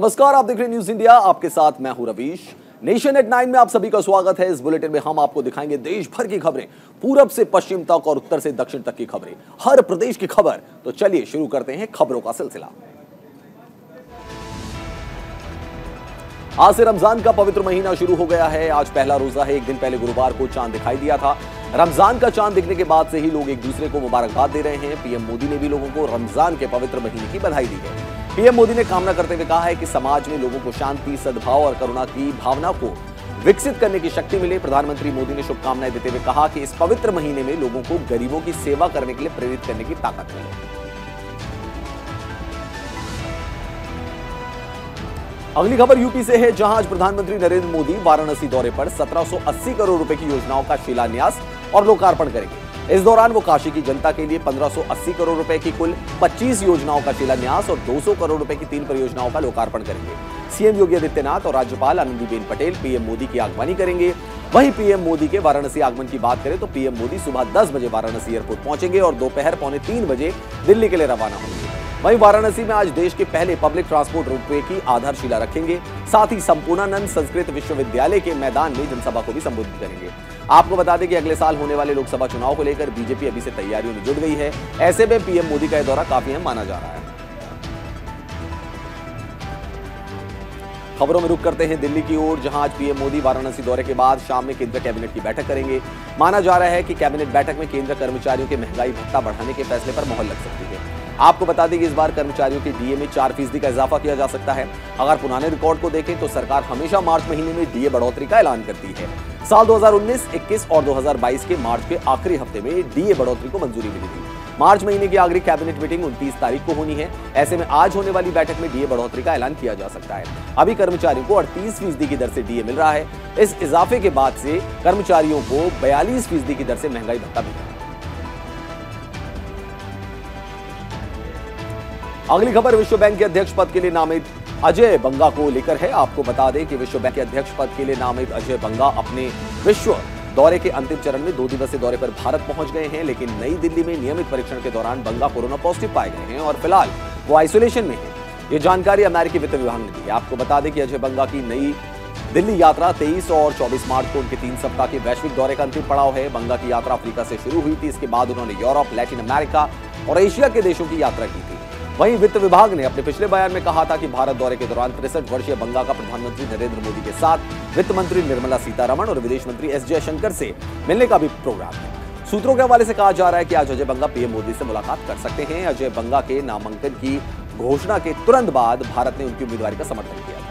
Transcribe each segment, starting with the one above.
नमस्कार, आप देख रहे हैं न्यूज इंडिया। आपके साथ मैं हूं रवीश। नेशन एट 9 में आप सभी का स्वागत है। इस बुलेटिन में हम आपको दिखाएंगे देश भर की खबरें, पूरब से पश्चिम तक और उत्तर से दक्षिण तक की खबरें, हर प्रदेश की खबर। तो चलिए शुरू करते हैं खबरों का सिलसिला। आज से रमजान का पवित्र महीना शुरू हो गया है। आज पहला रोजा है। एक दिन पहले गुरुवार को चांद दिखाई दिया था। रमजान का चांद दिखने के बाद से ही लोग एक दूसरे को मुबारकबाद दे रहे हैं। पीएम मोदी ने भी लोगों को रमजान के पवित्र महीने की बधाई दी है। पीएम मोदी ने कामना करते हुए कहा है कि समाज में लोगों को शांति, सद्भाव और करुणा की भावना को विकसित करने की शक्ति मिले। प्रधानमंत्री मोदी ने शुभकामनाएं देते हुए कहा कि इस पवित्र महीने में लोगों को गरीबों की सेवा करने के लिए प्रेरित करने की ताकत मिले। अगली खबर यूपी से है, जहां आज प्रधानमंत्री नरेंद्र मोदी वाराणसी दौरे पर 1780 करोड़ रुपए की योजनाओं का शिलान्यास और लोकार्पण करेंगे। इस दौरान वो काशी की जनता के लिए 1580 करोड़ रुपए की कुल 25 योजनाओं का शिलान्यास और 200 करोड़ रुपए की 3 परियोजनाओं का लोकार्पण करेंगे। सीएम योगी आदित्यनाथ और राज्यपाल आनंदीबेन पटेल पीएम मोदी की अगवानी करेंगे। वहीं पीएम मोदी के वाराणसी आगमन की बात करें तो पीएम मोदी सुबह 10 बजे वाराणसी एयरपोर्ट पहुंचेंगे और दोपहर 2:45 बजे दिल्ली के लिए रवाना होंगे। वहीं वाराणसी में आज देश के पहले पब्लिक ट्रांसपोर्ट रोपवे की आधारशिला रखेंगे। साथ ही संपूर्णानंद संस्कृत विश्वविद्यालय के मैदान में जनसभा को भी संबोधित करेंगे। आपको बता दें कि अगले साल होने वाले लोकसभा चुनाव को लेकर बीजेपी अभी से तैयारियों में जुट गई है। ऐसे में पीएम मोदी का यह दौरा काफी अहम माना जा रहा है। खबरों में रुक करते हैं दिल्ली की ओर, जहां आज पीएम मोदी वाराणसी दौरे के बाद शाम में केंद्र कैबिनेट की बैठक करेंगे। माना जा रहा है कि कैबिनेट बैठक में केंद्र कर्मचारियों के महंगाई भत्ता बढ़ाने के फैसले पर मोहर लग सकती है। आपको बता दें कि इस बार कर्मचारियों के डीए में 4% का इजाफा किया जा सकता है। अगर पुराने रिकॉर्ड को देखें तो सरकार हमेशा मार्च महीने में डीए बढ़ोतरी का ऐलान करती है। साल 2019, 21 और 2022 के मार्च के आखिरी हफ्ते में डीए बढ़ोतरी को मंजूरी मिली थी। मार्च महीने की आखिरी कैबिनेट मीटिंग 29 तारीख को होनी है। ऐसे में आज होने वाली बैठक में डीए बढ़ोतरी का ऐलान किया जा सकता है। अभी कर्मचारियों को 38% की दर से डीए मिल रहा है। इस इजाफे के बाद से कर्मचारियों को 42% की दर से महंगाई भत्ता मिलेगा। अगली खबर विश्व बैंक के अध्यक्ष पद के लिए नामित अजय बंगा को लेकर है। आपको बता दें कि विश्व बैंक के अध्यक्ष पद के लिए नामित अजय बंगा अपने विश्व दौरे के अंतिम चरण में 2 दिवसीय दौरे पर भारत पहुंच गए हैं। लेकिन नई दिल्ली में नियमित परीक्षण के दौरान बंगा कोरोना पॉजिटिव पाए गए हैं और फिलहाल वो आइसोलेशन में है। ये जानकारी अमेरिकी वित्त विभाग ने दी है। आपको बता दें कि अजय बंगा की नई दिल्ली यात्रा 23 और 24 मार्च को उनके 3 सप्ताह के वैश्विक दौरे का अंतिम पड़ाव है। बंगा की यात्रा अफ्रीका से शुरू हुई थी। इसके बाद उन्होंने यूरोप, लैटिन अमेरिका और एशिया के देशों की यात्रा की थी। वहीं वित्त विभाग ने अपने पिछले बयान में कहा था कि भारत दौरे के दौरान 63 वर्षीय बंगा का प्रधानमंत्री नरेंद्र मोदी के साथ वित्त मंत्री निर्मला सीतारमण और विदेश मंत्री एस जयशंकर से मिलने का भी प्रोग्राम है। सूत्रों के हवाले से कहा जा रहा है कि आज अजय बंगा पीएम मोदी से मुलाकात कर सकते हैं। अजय बंगा के नामांकन की घोषणा के तुरंत बाद भारत ने उनकी उम्मीदवारी का समर्थन किया था।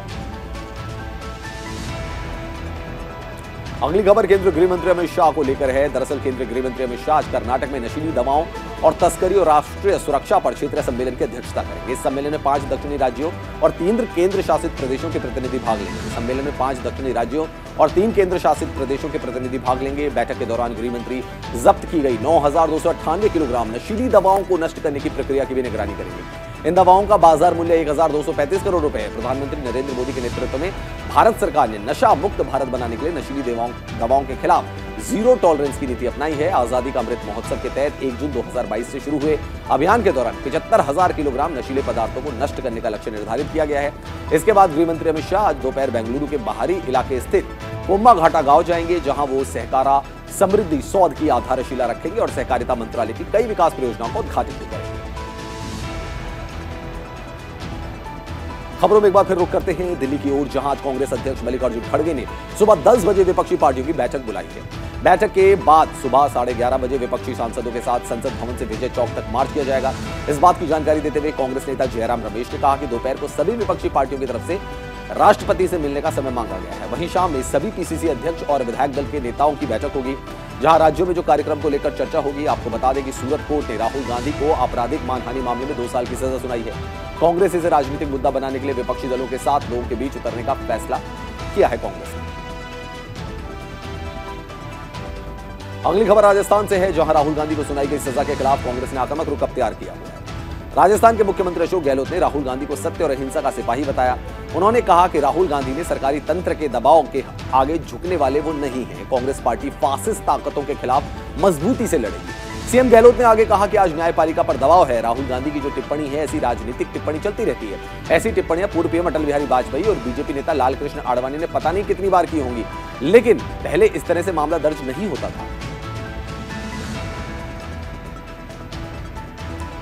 अगली खबर केंद्रीय गृह मंत्री अमित शाह को लेकर है। दरअसल केंद्रीय गृह मंत्री अमित शाह आज कर्नाटक में नशीली दवाओं और तस्करी और राष्ट्रीय सुरक्षा पर क्षेत्रीय सम्मेलन की अध्यक्षता करेंगे। इस सम्मेलन में 5 दक्षिणी राज्यों और 3 केंद्र शासित प्रदेशों के प्रतिनिधि भाग लेंगे। सम्मेलन में 5 दक्षिणी राज्यों और 3 केंद्र शासित प्रदेशों के प्रतिनिधि भाग लेंगे। बैठक के दौरान गृह मंत्री जब्त की गई 9298 किलोग्राम नशीली दवाओं को नष्ट करने की प्रक्रिया की भी निगरानी करेंगे। इन दवाओं का बाजार मूल्य 1235 करोड़ रुपए है। प्रधानमंत्री नरेंद्र मोदी के नेतृत्व में भारत सरकार ने नशा मुक्त भारत बनाने के लिए नशीली दवाओं के खिलाफ जीरो टॉलरेंस की नीति अपनाई है। आजादी का अमृत महोत्सव के तहत 1 जून 2022 से शुरू हुए अभियान के दौरान 75,000 किलोग्राम नशीले पदार्थों को नष्ट करने का लक्ष्य निर्धारित किया गया है। इसके बाद गृह मंत्री अमित शाह आज दोपहर बेंगलुरु के बाहरी इलाके स्थित कोम्बा घाटा गांव जाएंगे, जहां वो सहकारा समृद्धि सौध की आधारशिला रखेंगे और सहकारिता मंत्रालय की कई विकास परियोजनाओं का उद्घाटन भी करेंगे। खबरों में एक बार फिर रुक करते हैं दिल्ली की ओर, जहां आज कांग्रेस अध्यक्ष मल्लिकार्जुन खड़गे ने सुबह 10 बजे विपक्षी पार्टियों की बैठक बुलाई है। बैठक के बाद सुबह 11:30 बजे विपक्षी सांसदों के साथ संसद भवन से विजय चौक तक मार्च किया जाएगा। इस बात की जानकारी देते हुए कांग्रेस नेता जयराम रमेश ने कहा कि दोपहर को सभी विपक्षी पार्टियों की तरफ से राष्ट्रपति से मिलने का समय मांगा गया है। वहीं शाम में सभी पीसीसी अध्यक्ष और विधायक दल के नेताओं की बैठक होगी, जहां राज्यों में जो कार्यक्रम को लेकर चर्चा होगी। आपको बता दें कि सूरत कोर्ट ने राहुल गांधी को आपराधिक मानहानि मामले में 2 साल की सजा सुनाई है। कांग्रेस इसे राजनीतिक मुद्दा बनाने के लिए विपक्षी दलों के साथ लोगों के बीच उतरने का फैसला किया है कांग्रेस ने। अगली खबर राजस्थान से है, जहां राहुल गांधी को सुनाई गई सजा के खिलाफ कांग्रेस ने आक्रामक रुख अख्तियार किया हुआ है। राजस्थान के मुख्यमंत्री अशोक गहलोत ने राहुल गांधी को सत्य और अहिंसा का सिपाही बताया। उन्होंने कहा कि राहुल गांधी ने सरकारी तंत्र के दबाव के आगे झुकने वाले वो नहीं है। कांग्रेस पार्टी फासिस्ट ताकतों के खिलाफ मजबूती से लड़ेगी। सीएम गहलोत ने आगे कहा कि आज न्यायपालिका पर दबाव है। राहुल गांधी की जो टिप्पणी है, ऐसी राजनीतिक टिप्पणी चलती रहती है। ऐसी टिप्पणियां पूर्व पीएम अटल बिहारी वाजपेयी और बीजेपी नेता लालकृष्ण आडवाणी ने पता नहीं कितनी बार की होंगी, लेकिन पहले इस तरह से मामला दर्ज नहीं होता था।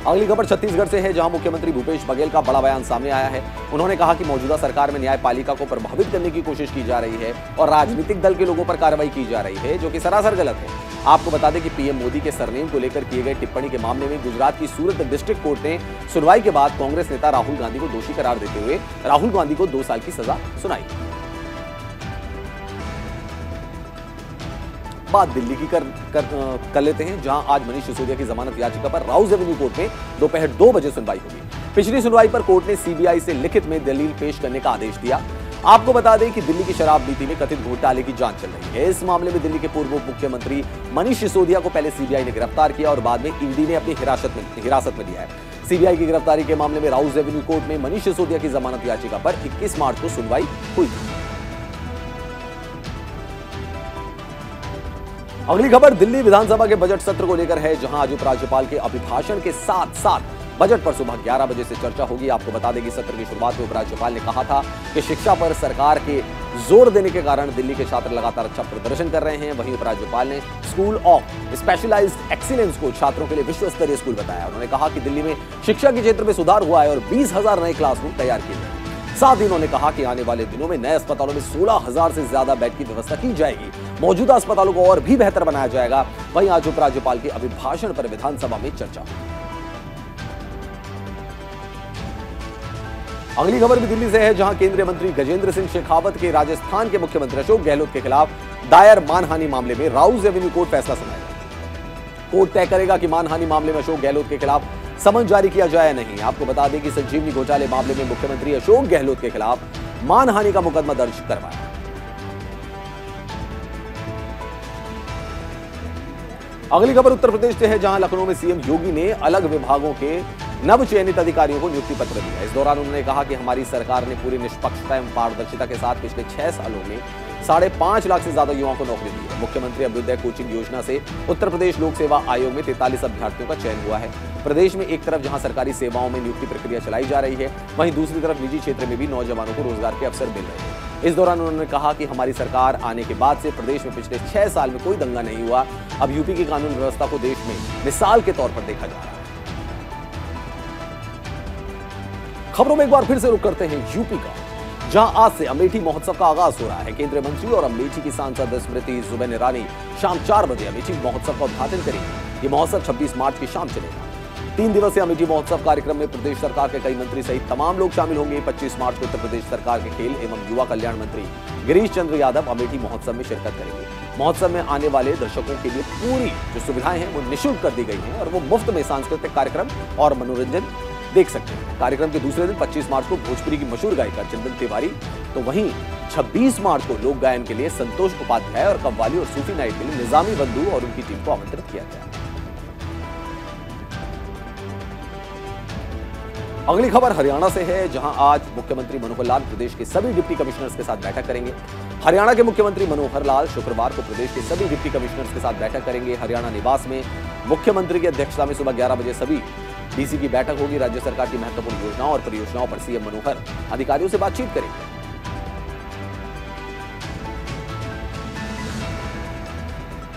अगली खबर छत्तीसगढ़ से है, जहां मुख्यमंत्री भूपेश बघेल का बड़ा बयान सामने आया है। उन्होंने कहा कि मौजूदा सरकार में न्यायपालिका को प्रभावित करने की कोशिश की जा रही है और राजनीतिक दल के लोगों पर कार्रवाई की जा रही है, जो कि सरासर गलत है। आपको बता दें कि पीएम मोदी के सरनेम को लेकर किए गए टिप्पणी के मामले में गुजरात की सूरत डिस्ट्रिक्ट कोर्ट ने सुनवाई के बाद कांग्रेस नेता राहुल गांधी को दोषी करार देते हुए राहुल गांधी को 2 साल की सजा सुनाई। बात दिल्ली की कर लेते हैं, जहां आज मनीष सिसोदिया की जमानत याचिका पर राउज एवेन्यू कोर्ट में दोपहर 2 बजे सुनवाई होगी। पिछली सुनवाई पर कोर्ट ने सीबीआई से लिखित में दलील पेश करने का आदेश दिया। आपको बता दें कि दिल्ली की शराब नीति में कथित घोटाले की जांच चल रही है। इस मामले में दिल्ली के पूर्व मुख्यमंत्री मनीष सिसोदिया को पहले सीबीआई ने गिरफ्तार किया और बाद में ईडी ने अपनी हिरासत में लिया है। सीबीआई की गिरफ्तारी के मामले में राउज एवेन्यू कोर्ट में मनीष सिसोदिया की जमानत याचिका पर 21 मार्च को सुनवाई हुई थी। अगली खबर दिल्ली विधानसभा के बजट सत्र को लेकर है, जहां आज उपराज्यपाल के अभिभाषण के साथ साथ बजट पर सुबह 11 बजे से चर्चा होगी। आपको बता दें कि सत्र की शुरुआत में उपराज्यपाल ने कहा था कि शिक्षा पर सरकार के जोर देने के कारण दिल्ली के छात्र लगातार अच्छा प्रदर्शन कर रहे हैं। वहीं उपराज्यपाल ने स्कूल ऑफ स्पेशलाइज्ड एक्सीलेंस को छात्रों के लिए विश्व स्तरीय स्कूल बताया। उन्होंने कहा कि दिल्ली में शिक्षा के क्षेत्र में सुधार हुआ है और 20,000 नए क्लासरूम तैयार किए गए। साथ ही उन्होंने कहा कि आने वाले दिनों में नए अस्पतालों में 16,000 से ज्यादा बेड की व्यवस्था की जाएगी। मौजूदा अस्पतालों को और भी बेहतर बनाया जाएगा। वहीं आज उपराज्यपाल के अभिभाषण पर विधानसभा में चर्चा हुई। अगली खबर भी दिल्ली से है, जहां केंद्रीय मंत्री गजेंद्र सिंह शेखावत के राजस्थान के मुख्यमंत्री अशोक गहलोत के खिलाफ दायर मानहानि मामले में राउज एवेन्यू कोर्ट फैसला सुनाएगा। कोर्ट तय करेगा कि मानहानि मामले में अशोक गहलोत के खिलाफ समन जारी किया जाए या नहीं। आपको बता दें कि संजीवनी घोटाले मामले में मुख्यमंत्री अशोक गहलोत के खिलाफ मानहानि का मुकदमा दर्ज करवाया। अगली खबर उत्तर प्रदेश से है, जहां लखनऊ में सीएम योगी ने अलग विभागों के नव चयनित अधिकारियों को नियुक्ति पत्र दिया। इस दौरान उन्होंने कहा कि हमारी सरकार ने पूरी निष्पक्षता एवं पारदर्शिता के साथ पिछले 6 सालों में 5.5 लाख से ज्यादा युवाओं को नौकरी दी है। मुख्यमंत्री अभ्युदय कोचिंग योजना से उत्तर प्रदेश लोक सेवा आयोग में 43 अभ्यर्थियों का चयन हुआ है। प्रदेश में एक तरफ जहां सरकारी सेवाओं में नियुक्ति प्रक्रिया चलाई जा रही है, वहीं दूसरी तरफ निजी क्षेत्र में भी नौजवानों को रोजगार के अवसर मिल रहे हैं। इस दौरान उन्होंने कहा कि हमारी सरकार आने के बाद से प्रदेश में पिछले 6 साल में कोई दंगा नहीं हुआ। अब यूपी की कानून व्यवस्था को देश में मिसाल के तौर पर देखा जा रहा है। खबरों में एक बार फिर से रुक करते हैं यूपी का, जहां आज से अमेठी महोत्सव का आगाज हो रहा है। केंद्रीय मंत्री और अमेठी की सांसद स्मृति जुबिन ईरानी शाम 4 बजे अमेठी महोत्सव का उद्घाटन करेंगे। ये महोत्सव 26 मार्च की शाम चलेगा। 3 दिवसीय अमेठी महोत्सव कार्यक्रम में प्रदेश सरकार के कई मंत्री सहित तमाम लोग शामिल होंगे। 25 मार्च को उत्तर प्रदेश सरकार के खेल एवं युवा कल्याण मंत्री गिरीश चंद्र यादव अमेठी महोत्सव में शिरकत करेंगे। महोत्सव में आने वाले दर्शकों के लिए पूरी जो सुविधाएं हैं वो निःशुल्क कर दी गई हैं और वो मुफ्त में सांस्कृतिक कार्यक्रम और मनोरंजन देख सकते हैं। कार्यक्रम के दूसरे दिन 25 मार्च को भोजपुरी की मशहूर गायिका चंदन तिवारी, तो वहीं 26 मार्च को लोक गायन के लिए संतोष उपाध्याय और कव्वाली और सूफी नाइट के लिए निजामी बंधु और उनकी टीम को आमंत्रित किया गया। अगली खबर हरियाणा से है, जहां आज मुख्यमंत्री मनोहर लाल प्रदेश के सभी डिप्टी कमिश्नर्स के साथ बैठक करेंगे। हरियाणा के मुख्यमंत्री मनोहर लाल शुक्रवार को प्रदेश के सभी डिप्टी कमिश्नर्स के साथ बैठक करेंगे। हरियाणा निवास में मुख्यमंत्री की अध्यक्षता में सुबह 11 बजे सभी डीसी की बैठक होगी। राज्य सरकार की महत्वपूर्ण योजनाओं और परियोजनाओं पर सीएम मनोहर अधिकारियों से बातचीत करेंगे।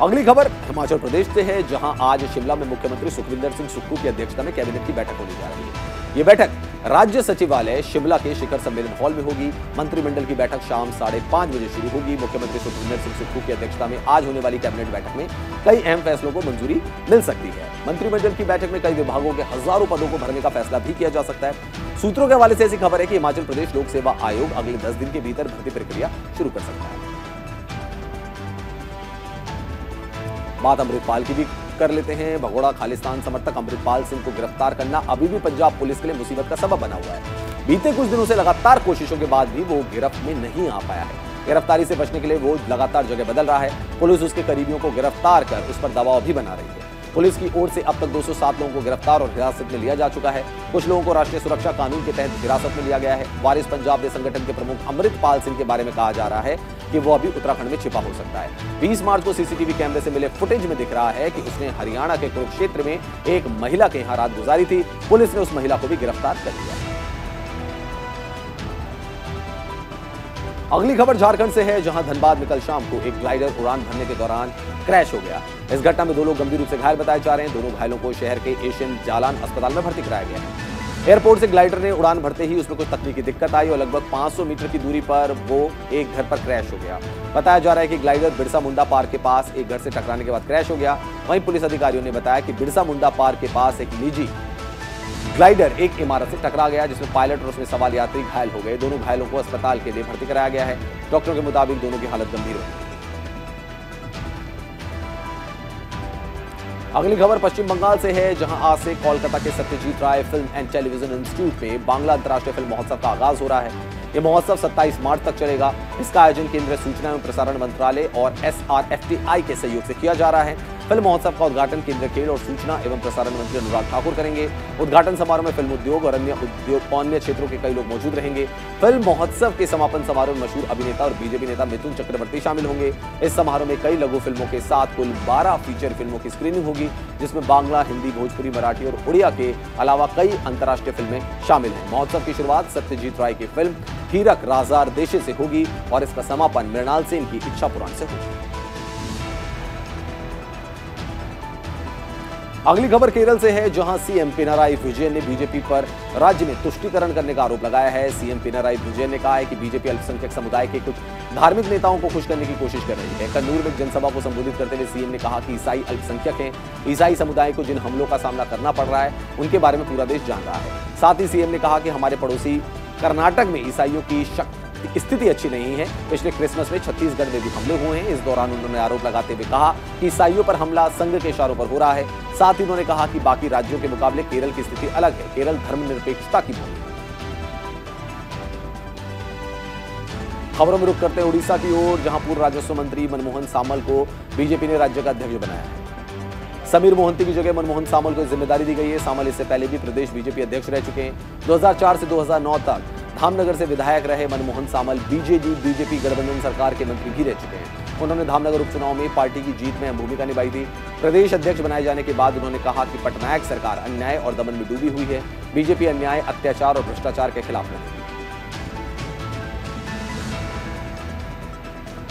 अगली खबर हिमाचल प्रदेश से है, जहां आज शिमला में मुख्यमंत्री सुखविंदर सिंह सुक्खू की अध्यक्षता में कैबिनेट की बैठक होने जा रही है। ये बैठक राज्य सचिवालय शिमला के शिखर सम्मेलन हॉल में होगी। मंत्रिमंडल की बैठक शाम 5:30 बजे शुरू होगी। मुख्यमंत्री सुखविंदर सिंह सुक्खू की अध्यक्षता में आज होने वाली कैबिनेट बैठक में कई अहम फैसलों को मंजूरी मिल सकती है। मंत्रिमंडल की बैठक में कई विभागों के हजारों पदों को भरने का फैसला भी किया जा सकता है। सूत्रों के हवाले से ऐसी खबर है कि हिमाचल प्रदेश लोक सेवा आयोग अगले 10 दिन के भीतर भर्ती प्रक्रिया शुरू कर सकता है। बात अमृतपाल की भी कर लेते हैं। भगोड़ा खालिस्तान समर्थक अमृतपाल सिंह को गिरफ्तार करना अभी भी पंजाब पुलिस के लिए मुसीबत का सबब बना हुआ है। बीते कुछ दिनों से लगातार कोशिशों के बाद भी वो गिरफ्त में नहीं आ पाया है। गिरफ्तारी से बचने के लिए वो लगातार जगह बदल रहा है। पुलिस उसके करीबियों को गिरफ्तार कर उस पर दबाव भी बना रही है। पुलिस की ओर से अब तक 207 लोगों को गिरफ्तार और हिरासत में लिया जा चुका है। कुछ लोगों को राष्ट्रीय सुरक्षा कानून के तहत हिरासत में लिया गया है। वारिस पंजाब दे संगठन के प्रमुख अमृतपाल सिंह के बारे में कहा जा रहा है कि वो अभी उत्तराखंड में छिपा हो सकता है। 20 मार्च को सीसीटीवी कैमरे से मिले फुटेज में दिख रहा है कि उसने हरियाणा के कुरुक्षेत्र में एक महिला के यहां रात गुजारी थी। पुलिस ने उस महिला को भी गिरफ्तार कर लिया। अगली खबर झारखंड से है, जहां धनबाद में कल शाम को एक ग्लाइडर उड़ान भरने के दौरान क्रैश हो गया। इस घटना में 2 लोग गंभीर रूप से घायल बताए जा रहे हैं। दोनों घायलों को शहर के एशियन जालान अस्पताल में भर्ती कराया गया है। एयरपोर्ट से ग्लाइडर ने उड़ान भरते ही उसमें कुछ तकनीकी दिक्कत आई और लगभग 500 मीटर की दूरी पर वो एक घर पर क्रैश हो गया। बताया जा रहा है कि ग्लाइडर बिरसा मुंडा पार्क के पास एक घर से टकराने के बाद क्रैश हो गया। वहीं पुलिस अधिकारियों ने बताया कि बिरसा मुंडा पार्क के पास एक निजी ग्लाइडर एक इमारत से टकरा गया, जिसमें पायलट और उसमें सवार यात्री घायल हो गए। दोनों घायलों को अस्पताल के लिए भर्ती कराया गया है। डॉक्टरों के मुताबिक दोनों की हालत गंभीर है। अगली खबर पश्चिम बंगाल से है, जहां आज से कोलकाता के सत्यजीत राय फिल्म एंड टेलीविजन इंस्टीट्यूट में बांग्ला अंतर्राष्ट्रीय फिल्म महोत्सव का आगाज हो रहा है। यह महोत्सव 27 मार्च तक चलेगा। इसका आयोजन केंद्रीय सूचना एवं प्रसारण मंत्रालय और SRFTI के सहयोग से किया जा रहा है। फिल्म महोत्सव का उद्घाटन केंद्रीय खेल और सूचना एवं प्रसारण मंत्री अनुराग ठाकुर करेंगे। उद्घाटन समारोह में फिल्म उद्योग और अन्य क्षेत्रों के कई लोग मौजूद रहेंगे। फिल्म महोत्सव के समापन समारोह में मशहूर अभिनेता और बीजेपी नेता मिथुन चक्रवर्ती शामिल होंगे। इस समारोह में कई लघु फिल्मों के साथ कुल 12 फीचर फिल्मों की स्क्रीनिंग होगी, जिसमें बांग्ला, हिंदी, भोजपुरी, मराठी और उड़िया के अलावा कई अंतर्राष्ट्रीय फिल्में शामिल हैं। महोत्सव की शुरुआत सत्यजीत राय की फिल्म हीरक राजार देशे से होगी और इसका समापन मृणाल सेन की इच्छा पुराण से होगा। अगली खबर केरल से है, जहां सीएम पिनाराई विजयन ने बीजेपी पर राज्य में तुष्टीकरण करने का आरोप लगाया है। सीएम पिनाराई विजयन ने कहा है कि बीजेपी अल्पसंख्यक समुदाय के कुछ धार्मिक नेताओं को खुश करने की कोशिश कर रही है। कन्नूर में एक जनसभा को संबोधित करते हुए सीएम ने कहा कि ईसाई अल्पसंख्यक हैं। ईसाई समुदाय को जिन हमलों का सामना करना पड़ रहा है, उनके बारे में पूरा देश जान रहा है। साथ ही सीएम ने कहा कि हमारे पड़ोसी कर्नाटक में ईसाइयों की स्थिति अच्छी नहीं है। पिछले क्रिसमस में छत्तीसगढ़ में भी हमले हुए हैं। इस दौरान उन्होंने आरोप लगाते हुए कहा कि ईसाइयों पर हमला संघ के इशारों पर हो रहा है। साथ ही उन्होंने कहा कि बाकी राज्यों के मुकाबले केरल की स्थिति अलग है। केरल धर्मनिरपेक्षता की भूमि है। खबरों में रुख करते हैं उड़ीसा की ओर, जहां पूर्व राजस्व मंत्री मनमोहन सामल को बीजेपी ने राज्य का अध्यक्ष बनाया है। समीर मोहंती की जगह मनमोहन सामल को जिम्मेदारी दी गई है। सामल इससे पहले भी प्रदेश बीजेपी अध्यक्ष रह चुके हैं। 2004 से 2009 तक धामनगर से विधायक रहे मनमोहन सामल बीजेपी गठबंधन सरकार के मंत्री भी रह चुके हैं। उन्होंने धामनगर उपचुनाव में पार्टी की जीत में अहम भूमिका निभाई थी। प्रदेश अध्यक्ष बनाए जाने के बाद उन्होंने कहा कि पटनायक सरकार अन्याय और दमन में डूबी हुई है। बीजेपी अन्याय, अत्याचार और भ्रष्टाचार के खिलाफ लड़ेगी।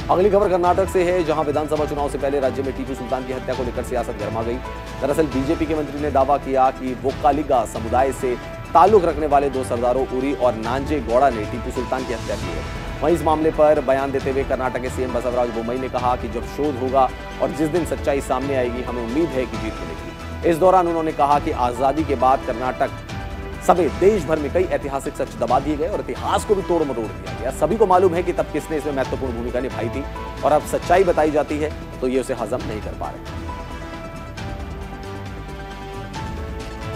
अगली खबर कर्नाटक से है, जहां विधानसभा चुनाव से पहले राज्य में टीपू सुल्तान की हत्या को लेकर सियासत गर्मा गई। दरअसल बीजेपी के मंत्री ने दावा किया कि वोक्कालिगा समुदाय से ताल्लुक रखने वाले 2 सरदारों उरी और नांजे गौड़ा ने टीपू सुल्तान की हत्या की है। वहीं इस मामले पर बयान देते हुए कर्नाटक के सीएम बसवराज बोम्मई ने कहा कि जब शोध होगा और जिस दिन सच्चाई सामने आएगी, हमें उम्मीद है कि जीत मिलेगी। इस दौरान उन्होंने कहा कि आजादी के बाद कर्नाटक समेत देश भर में कई ऐतिहासिक सच दबा दिए गए और इतिहास को भी तोड़ मरोड़ दिया गया। सभी को मालूम है कि तब किसने इसमें महत्वपूर्ण भूमिका निभाई थी और अब सच्चाई बताई जाती है तो ये उसे हजम नहीं कर पा रहे।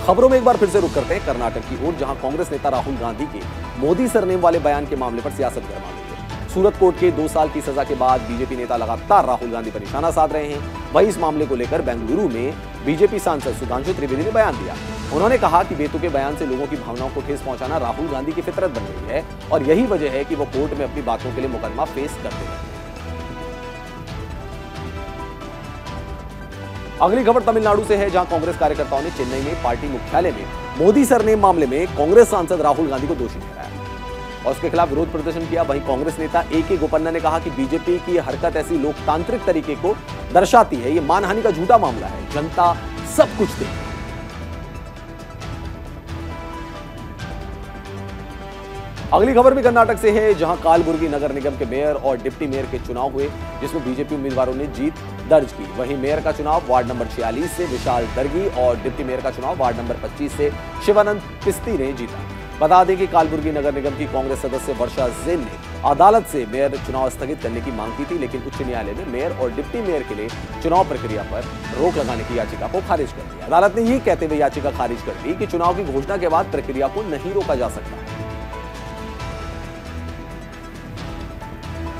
खबरों में एक बार फिर से रुक करते हैं कर्नाटक की ओर, जहां कांग्रेस नेता राहुल गांधी के मोदी सरनेम वाले बयान के मामले पर सियासत गर्मा गई है। सूरत कोर्ट के 2 साल की सजा के बाद बीजेपी नेता लगातार राहुल गांधी पर निशाना साध रहे हैं। वहीं इस मामले को लेकर बेंगलुरु में बीजेपी सांसद सुधांशु त्रिवेदी ने बयान दिया। उन्होंने कहा कि बेतुके बयान से लोगों की भावनाओं को ठेस पहुंचाना राहुल गांधी की फितरत बन गई है और यही वजह है कि वो कोर्ट में अपनी बातों के लिए मुकदमा फेस करते हैं। अगली खबर तमिलनाडु से है, जहां कांग्रेस कार्यकर्ताओं ने चेन्नई में पार्टी मुख्यालय में मोदी सरनेम मामले में कांग्रेस सांसद राहुल गांधी को दोषी ठहराया और उसके खिलाफ विरोध प्रदर्शन किया। वहीं कांग्रेस नेता ए.के. गोपन्ना ने कहा कि बीजेपी की हरकत ऐसी लोकतांत्रिक तरीके को दर्शाती है। ये मानहानि का झूठा मामला है, जनता सब कुछ देगी। अगली खबर भी कर्नाटक से है, जहां कालबुर्गी नगर निगम के मेयर और डिप्टी मेयर के चुनाव हुए, जिसमें बीजेपी उम्मीदवारों ने जीत दर्ज की। वहीं मेयर का चुनाव वार्ड नंबर 46 से विशाल दर्गी और डिप्टी मेयर का चुनाव वार्ड नंबर 25 से शिवानंद पिस्ती ने जीता। बता दें कि कालबुर्गी नगर निगम की कांग्रेस सदस्य वर्षा जैन ने अदालत से मेयर चुनाव स्थगित करने की मांग की थी, लेकिन उच्च न्यायालय ने मेयर और डिप्टी मेयर के लिए चुनाव प्रक्रिया पर रोक लगाने की याचिका को खारिज कर दिया। अदालत ने यह कहते हुए याचिका खारिज कर दी कि चुनाव की घोषणा के बाद प्रक्रिया को नहीं रोका जा सकता।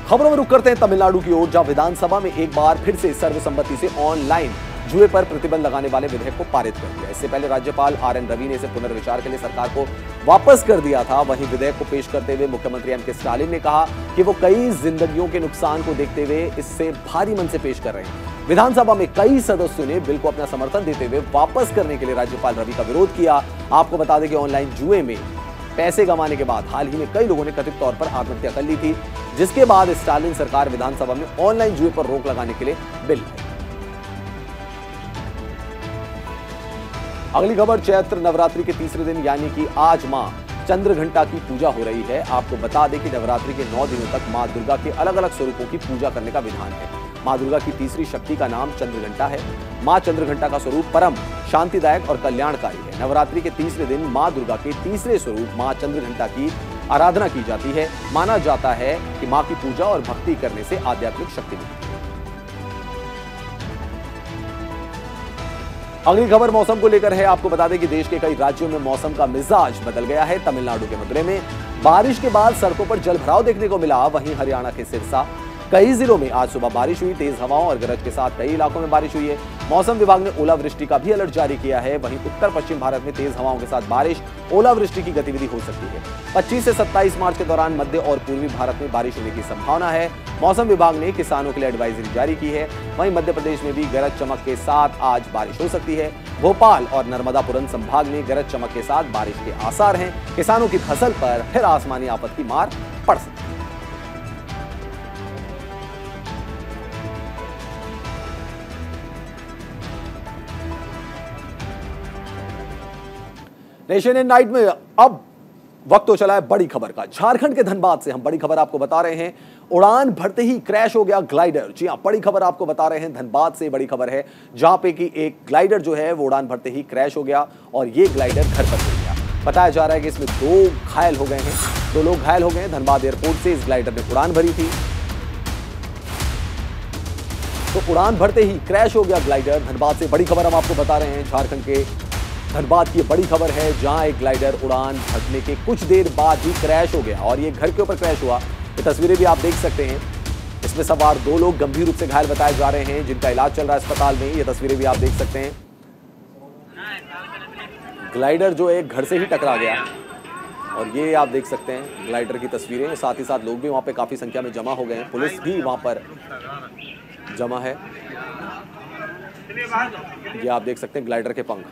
खबरों में रुक करते हैं तमिलनाडु की ओर, जहां विधानसभा में एक बार फिर से सर्वसम्मति से ऑनलाइन जुए पर प्रतिबंध लगाने वाले विधेयक को पारित कर दिया। इससे पहले राज्यपाल RN रवि ने इसे पुनर्विचार के लिए सरकार को वापस कर दिया था। वहीं विधेयक को पेश करते हुए मुख्यमंत्री M.K. स्टालिन ने कहा कि वो कई जिंदगियों के नुकसान को देखते हुए इससे भारी मन से पेश कर रहे हैं। विधानसभा में कई सदस्यों ने बिल को अपना समर्थन देते हुए वापस करने के लिए राज्यपाल रवि का विरोध किया। आपको बता दें कि ऑनलाइन जुए में पैसे गंवाने के बाद हाल ही में कई लोगों ने कथित तौर पर आत्महत्या कर ली थी, जिसके बाद स्टालिन सरकार विधानसभा में ऑनलाइन जुए पर रोक लगाने के लिए बिल लाई। अगली खबर, चैत्र नवरात्रि के तीसरे दिन यानी कि आज मां चंद्रघंटा की पूजा हो रही है। आपको बता दें कि नवरात्रि के 9 दिनों तक मां दुर्गा के अलग अलग स्वरूपों की पूजा करने का विधान है। मां दुर्गा की तीसरी शक्ति का नाम चंद्रघंटा है। मां चंद्रघंटा का स्वरूप परम शांतिदायक और कल्याणकारी है। नवरात्रि के तीसरे दिन मां दुर्गा के तीसरे स्वरूप मां चंद्रघंटा की आराधना की जाती है। माना जाता है कि मां की पूजा और भक्ति करने से आध्यात्मिक शक्ति मिलती है। अगली खबर मौसम को लेकर है। आपको बता दें कि देश के कई राज्यों में मौसम का मिजाज बदल गया है। तमिलनाडु के मदुरै में बारिश के बाद सड़कों पर जलभराव देखने को मिला। वहीं हरियाणा के सिरसा कई जिलों में आज सुबह बारिश हुई। तेज हवाओं और गरज के साथ कई इलाकों में बारिश हुई है। मौसम विभाग ने ओलावृष्टि का भी अलर्ट जारी किया है। वहीं उत्तर पश्चिम भारत में तेज हवाओं के साथ बारिश, ओलावृष्टि की गतिविधि हो सकती है। 25 से 27 मार्च के दौरान मध्य और पूर्वी भारत में बारिश होने की संभावना है। मौसम विभाग ने किसानों के लिए एडवाइजरी जारी की है। वहीं मध्य प्रदेश में भी गरज चमक के साथ आज बारिश हो सकती है। भोपाल और नर्मदापुरम संभाग में गरज चमक के साथ बारिश के आसार हैं। किसानों की फसल पर फिर आसमानी आफत की मार पड़ सकती है। नेशन एंड नाइट में अब वक्त तो चला है बड़ी खबर का। झारखंड के धनबाद से हम बड़ी खबर आपको बता रहे हैं। उड़ान भरते ही क्रैश हो गया ग्लाइडर। जी हां, बड़ी खबर आपको बता रहे हैं। धनबाद से बड़ी खबर है, जहां पे कि एक ग्लाइडर जो है वो उड़ान भरते ही क्रैश हो गया और ये ग्लाइडर घर पर गिर गया। बताया जा रहा है कि इसमें 2 घायल हो गए हैं। 2 लोग घायल हो गए हैं। धनबाद एयरपोर्ट से इस ग्लाइडर ने उड़ान भरी थी, तो उड़ान भरते ही क्रैश हो गया ग्लाइडर। धनबाद से बड़ी खबर हम आपको बता रहे हैं। झारखंड के धनबाद की बड़ी खबर है, जहां एक ग्लाइडर उड़ान भरने के कुछ देर बाद ही क्रैश हो गया और ये घर के ऊपर क्रैश हुआ। ये तस्वीरें भी आप देख सकते हैं। इसमें सवार 2 लोग गंभीर रूप से घायल बताए जा रहे हैं, जिनका इलाज चल रहा है अस्पताल में। ये तस्वीरें भी आप देख सकते हैं। ग्लाइडर जो एक घर से ही टकरा गया और ये आप देख सकते हैं ग्लाइडर की तस्वीरें। साथ ही साथ लोग भी वहां पे काफी संख्या में जमा हो गए हैं। पुलिस भी वहां पर जमा है। ये आप देख सकते हैं ग्लाइडर के पंख।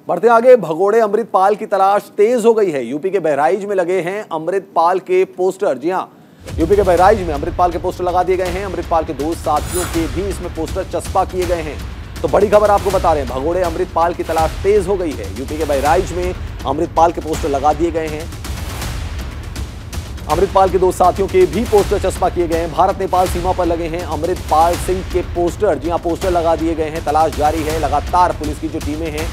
बढ़ते आगे, भगोड़े अमृतपाल की तलाश तेज हो गई है। यूपी के बहराइच में लगे हैं अमृतपाल के पोस्टर। जी हां, यूपी के बहराइच में अमृतपाल के पोस्टर लगा दिए गए हैं। अमृतपाल के 2 साथियों के भी इसमें पोस्टर चस्पा किए गए हैं। तो बड़ी खबर आपको बता रहे हैं, भगोड़े अमृतपाल की तलाश तेज हो गई है। यूपी के बहराइच में अमृतपाल के पोस्टर लगा दिए गए हैं। अमृतपाल के 2 साथियों के भी पोस्टर चस्पा किए गए हैं। भारत नेपाल सीमा पर लगे हैं अमृतपाल सिंह के पोस्टर। जी हां, पोस्टर लगा दिए गए हैं। तलाश जारी है। लगातार पुलिस की जो टीमें हैं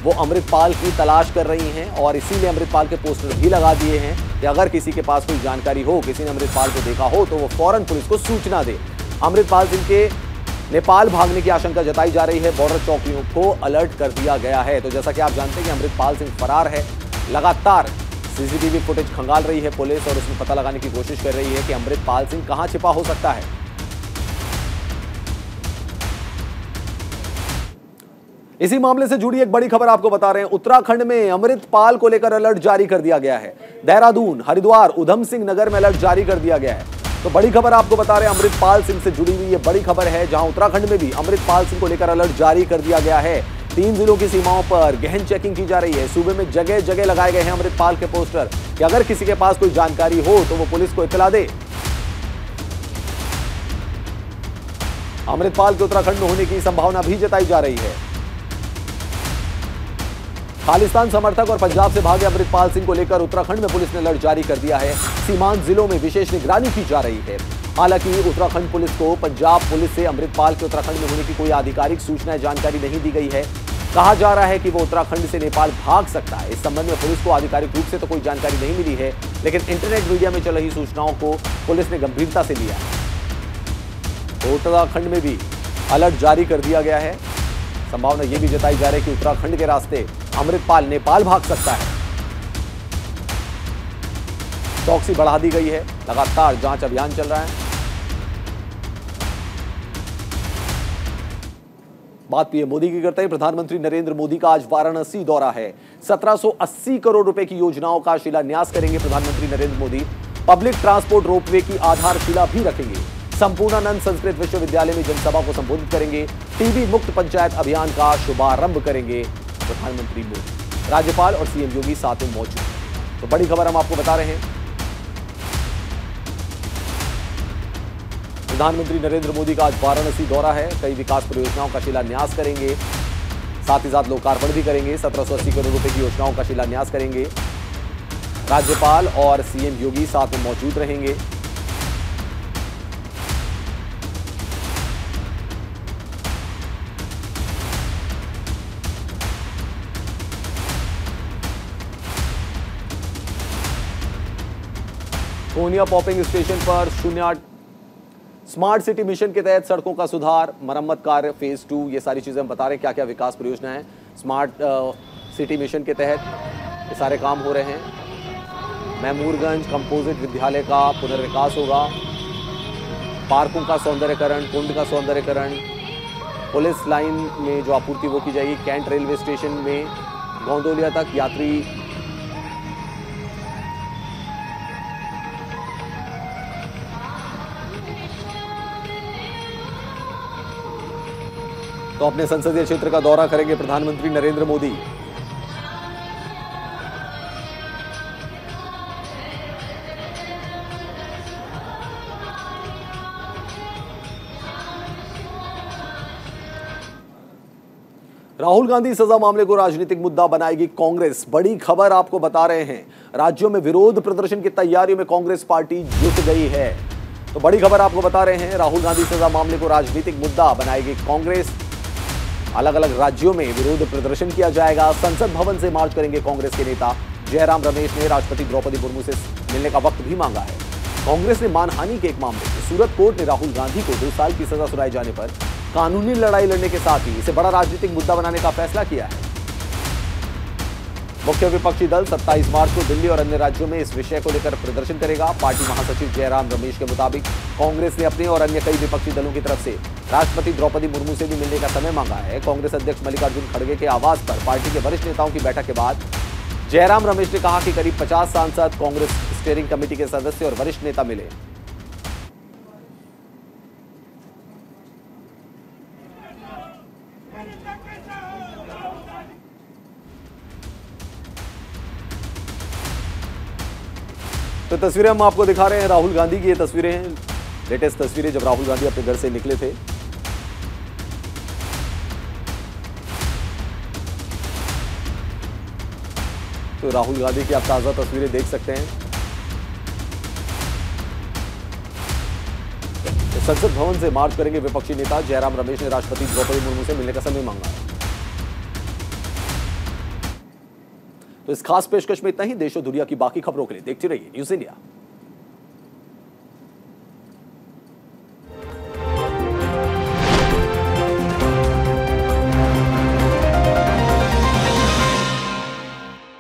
वो अमृतपाल की तलाश कर रही हैं और इसीलिए अमृतपाल के पोस्टर भी लगा दिए हैं कि अगर किसी के पास कोई जानकारी हो, किसी ने अमृतपाल को देखा हो, तो वो फौरन पुलिस को सूचना दे। अमृतपाल सिंह के नेपाल भागने की आशंका जताई जा रही है। बॉर्डर चौकियों को अलर्ट कर दिया गया है। तो जैसा कि आप जानते हैं कि अमृतपाल सिंह फरार है। लगातार सीसीटीवी फुटेज खंगाल रही है पुलिस और उसमें पता लगाने की कोशिश कर रही है कि अमृतपाल सिंह कहां छिपा हो सकता है। इसी मामले से जुड़ी एक बड़ी खबर आपको बता रहे हैं। उत्तराखंड में अमृतपाल को लेकर अलर्ट जारी कर दिया गया है। देहरादून, हरिद्वार, उधम सिंह नगर में अलर्ट जारी कर दिया गया है। तो बड़ी खबर आपको बता रहे हैं, अमृतपाल सिंह से जुड़ी हुई ये बड़ी खबर है, जहां उत्तराखंड में भी अमृतपाल सिंह को लेकर अलर्ट जारी कर दिया गया है। 3 जिलों की सीमाओं पर गहन चेकिंग की जा रही है। सूबे में जगह जगह लगाए गए हैं अमृतपाल के पोस्टर कि अगर किसी के पास कोई जानकारी हो तो वो पुलिस को इत्तला दे। अमृतपाल के उत्तराखंड में होने की संभावना भी जताई जा रही है। खालिस्तान समर्थक और पंजाब से भागे अमृतपाल सिंह को लेकर उत्तराखंड में पुलिस ने अलर्ट जारी कर दिया है। सीमांत जिलों में विशेष निगरानी की जा रही है। हालांकि उत्तराखंड पुलिस को पंजाब पुलिस से अमृतपाल के उत्तराखंड में होने की कोई आधिकारिक सूचना जानकारी नहीं दी गई है। कहा जा रहा है कि वो उत्तराखंड से नेपाल भाग सकता है। इस संबंध में पुलिस को आधिकारिक रूप से तो कोई जानकारी नहीं मिली है, लेकिन इंटरनेट मीडिया में चल रही सूचनाओं को पुलिस ने गंभीरता से लिया। तो उत्तराखंड में भी अलर्ट जारी कर दिया गया है। संभावना यह भी जताई जा रही है कि उत्तराखंड के रास्ते अमृतपाल नेपाल भाग सकता है। चौकसी बढ़ा दी गई है। लगातार जांच अभियान चल रहा है। बात पीएम मोदी की करते हैं। प्रधानमंत्री नरेंद्र मोदी का आज वाराणसी दौरा है। 1780 करोड़ रुपए की योजनाओं का शिलान्यास करेंगे प्रधानमंत्री Narendra Modi. Public transport ropeway की आधारशिला भी रखेंगे। संपूर्णानंद संस्कृत विश्वविद्यालय में जनसभा को संबोधित करेंगे। टीबी मुक्त पंचायत अभियान का शुभारंभ करेंगे प्रधानमंत्री मोदी। राज्यपाल और सीएम योगी साथ में मौजूद हैं। तो बड़ी खबर हम आपको बता रहे हैं। प्रधानमंत्री नरेंद्र मोदी का आज वाराणसी दौरा है। कई विकास परियोजनाओं का शिलान्यास करेंगे, साथ ही साथ लोकार्पण भी करेंगे। 1780 करोड़ रुपए की योजनाओं का शिलान्यास करेंगे। राज्यपाल और सीएम योगी साथ में मौजूद रहेंगे। कोनिया पॉपिंग स्टेशन पर 08 स्मार्ट सिटी मिशन के तहत सड़कों का सुधार, मरम्मत कार्य फेज 2, ये सारी चीजें हम बता रहे हैं क्या क्या विकास परियोजना है। स्मार्ट सिटी मिशन के तहत ये सारे काम हो रहे हैं। महमूरगंज कंपोजिट विद्यालय का पुनर्विकास होगा। पार्कों का सौंदर्यकरण, कुंड का सौंदर्यकरण, पुलिस लाइन में जो आपूर्ति वो की जाएगी। कैंट रेलवे स्टेशन में गोंदोलिया तक यात्री तो अपने संसदीय क्षेत्र का दौरा करेंगे प्रधानमंत्री नरेंद्र मोदी। राहुल गांधी सजा मामले को राजनीतिक मुद्दा बनाएगी कांग्रेस। बड़ी खबर आपको बता रहे हैं। राज्यों में विरोध प्रदर्शन की तैयारियों में कांग्रेस पार्टी जुट गई है। तो बड़ी खबर आपको बता रहे हैं। राहुल गांधी सजा मामले को राजनीतिक मुद्दा बनाएगी कांग्रेस। अलग अलग राज्यों में विरोध प्रदर्शन किया जाएगा। संसद भवन से मार्च करेंगे कांग्रेस के नेता। जयराम रमेश ने राष्ट्रपति द्रौपदी मुर्मू से मिलने का वक्त भी मांगा है। कांग्रेस ने मानहानि के एक मामले में सूरत कोर्ट ने राहुल गांधी को 2 साल की सजा सुनाए जाने पर कानूनी लड़ाई लड़ने के साथ ही इसे बड़ा राजनीतिक मुद्दा बनाने का फैसला किया है। मुख्य विपक्षी दल 27 मार्च को दिल्ली और अन्य राज्यों में इस विषय को लेकर प्रदर्शन करेगा। पार्टी महासचिव जयराम रमेश के मुताबिक कांग्रेस ने अपने और अन्य कई विपक्षी दलों की तरफ से राष्ट्रपति द्रौपदी मुर्मू से भी मिलने का समय मांगा है। कांग्रेस अध्यक्ष मल्लिकार्जुन खड़गे के आवास पर पार्टी के वरिष्ठ नेताओं की बैठक के बाद जयराम रमेश ने कहा कि करीब 50 सांसद, कांग्रेस स्टीयरिंग कमेटी के सदस्य और वरिष्ठ नेता मिले। तो तस्वीरें हम आपको दिखा रहे हैं। राहुल गांधी की ये तस्वीरें हैं, लेटेस्ट तस्वीरें जब राहुल गांधी अपने घर से निकले थे। तो राहुल गांधी की आप ताजा तस्वीरें देख सकते हैं। तो संसद भवन से मार्च करेंगे विपक्षी नेता। जयराम रमेश ने राष्ट्रपति द्रौपदी मुर्मू से मिलने का समय मांगा है। तो इस खास पेशकश में इतना ही। देश और दुनिया की बाकी खबरों के लिए देखते रहिए न्यूज़ इंडिया।